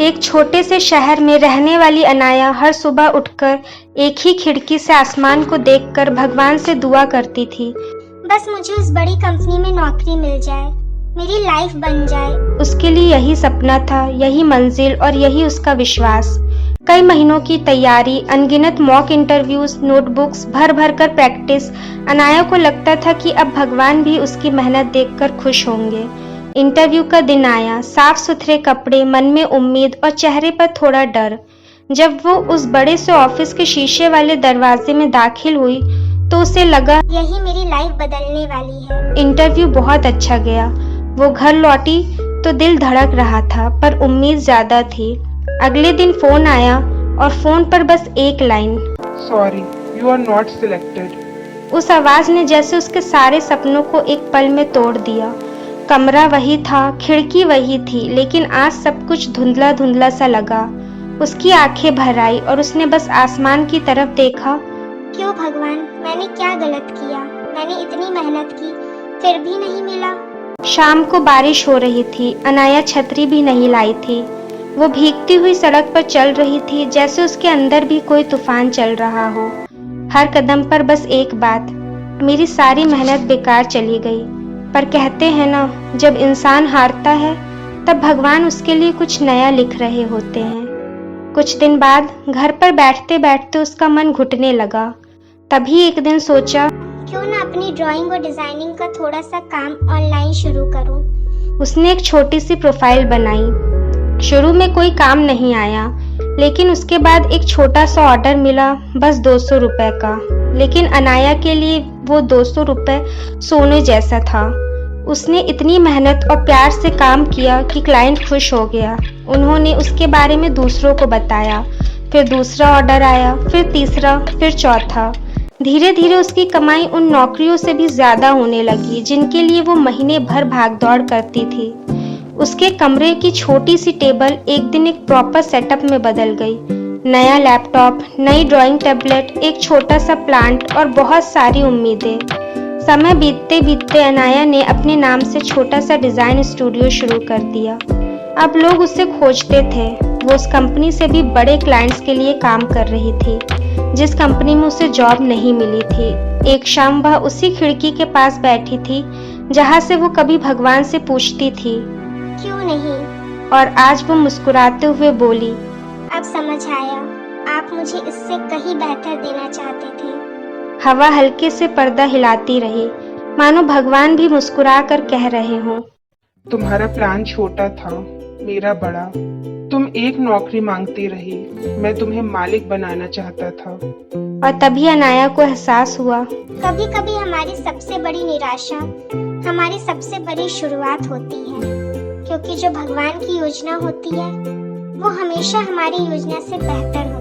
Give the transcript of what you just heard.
एक छोटे से शहर में रहने वाली अनाया हर सुबह उठकर एक ही खिड़की से आसमान को देखकर भगवान से दुआ करती थी। बस मुझे उस बड़ी कंपनी में नौकरी मिल जाए, मेरी लाइफ बन जाए। उसके लिए यही सपना था, यही मंजिल और यही उसका विश्वास। कई महीनों की तैयारी, अनगिनत मॉक इंटरव्यूज, नोटबुक्स भर भर कर प्रैक्टिस। अनाया को लगता था कि अब भगवान भी उसकी मेहनत देखकर खुश होंगे। इंटरव्यू का दिन आया, साफ सुथरे कपड़े, मन में उम्मीद और चेहरे पर थोड़ा डर। जब वो उस बड़े से ऑफिस के शीशे वाले दरवाजे में दाखिल हुई तो उसे लगा यही मेरी लाइफ बदलने वाली है। इंटरव्यू बहुत अच्छा गया। वो घर लौटी तो दिल धड़क रहा था, पर उम्मीद ज्यादा थी। अगले दिन फोन आया और फोन पर बस एक line, sorry you are not selected. उस आवाज ने जैसे उसके सारे सपनों को एक पल में तोड़ दिया। कमरा वही था, खिड़की वही थी, लेकिन आज सब कुछ धुंधला धुंधला सा लगा। उसकी आंखें भर आई और उसने बस आसमान की तरफ देखा। क्यों भगवान, मैंने क्या गलत किया? मैंने इतनी मेहनत की, फिर भी नहीं मिला। शाम को बारिश हो रही थी। अनाया छतरी भी नहीं लाई थी। वो भीगती हुई सड़क पर चल रही थी, जैसे उसके अंदर भी कोई तूफान चल रहा हो। हर कदम पर बस एक बात, मेरी सारी मेहनत बेकार चली गई। पर कहते हैं ना, जब इंसान हारता है तब भगवान उसके लिए कुछ नया लिख रहे होते हैं। कुछ दिन बाद घर पर बैठते बैठते उसका मन घुटने लगा। तभी एक दिन सोचा, क्यों ना अपनी ड्राइंग और डिजाइनिंग का थोड़ा सा काम ऑनलाइन शुरू करूं। उसने एक छोटी सी प्रोफाइल बनाई। शुरू में कोई काम नहीं आया, लेकिन उसके बाद एक छोटा सा ऑर्डर मिला, बस 200 रुपए का। लेकिन अनाया के लिए वो 200 रुपए सोने जैसा था। उसने इतनी मेहनत और प्यार से काम किया कि क्लाइंट खुश हो गया। उन्होंने उसके बारे में दूसरों को बताया। फिर दूसरा ऑर्डर आया, फिर तीसरा, फिर चौथा। धीरे धीरे उसकी कमाई उन नौकरियों से भी ज्यादा होने लगी जिनके लिए वो महीने भर भागदौड़ करती थी। उसके कमरे की छोटी सी टेबल एक दिन एक प्रॉपर सेटअप में बदल गई। नया लैपटॉप, नई ड्राइंग टैबलेट, एक छोटा सा प्लांट और बहुत सारी उम्मीदें। समय बीतते बीतते अनाया ने अपने नाम से छोटा सा डिजाइन स्टूडियो शुरू कर दिया। अब लोग उसे खोजते थे। वो उस कंपनी से भी बड़े क्लाइंट्स के लिए काम कर रही थी, जिस कंपनी में उसे जॉब नहीं मिली थी। एक शाम वह उसी खिड़की के पास बैठी थी जहां से वो कभी भगवान से पूछती थी, क्यों नहीं? और आज वो मुस्कुराते हुए बोली, अब समझ आया, आप मुझे इससे कहीं बेहतर देना चाहते थे। हवा हल्के से पर्दा हिलाती रही, मानो भगवान भी मुस्कुरा कर कह रहे हों, तुम्हारा प्लान छोटा था, मेरा बड़ा। तुम एक नौकरी मांगती रही, मैं तुम्हें मालिक बनाना चाहता था। और तभी अनाया को एहसास हुआ, कभी कभी हमारी सबसे बड़ी निराशा हमारी सबसे बड़ी शुरुआत होती है, क्योंकि जो भगवान की योजना होती है वो हमेशा हमारी योजना से बेहतर होती है।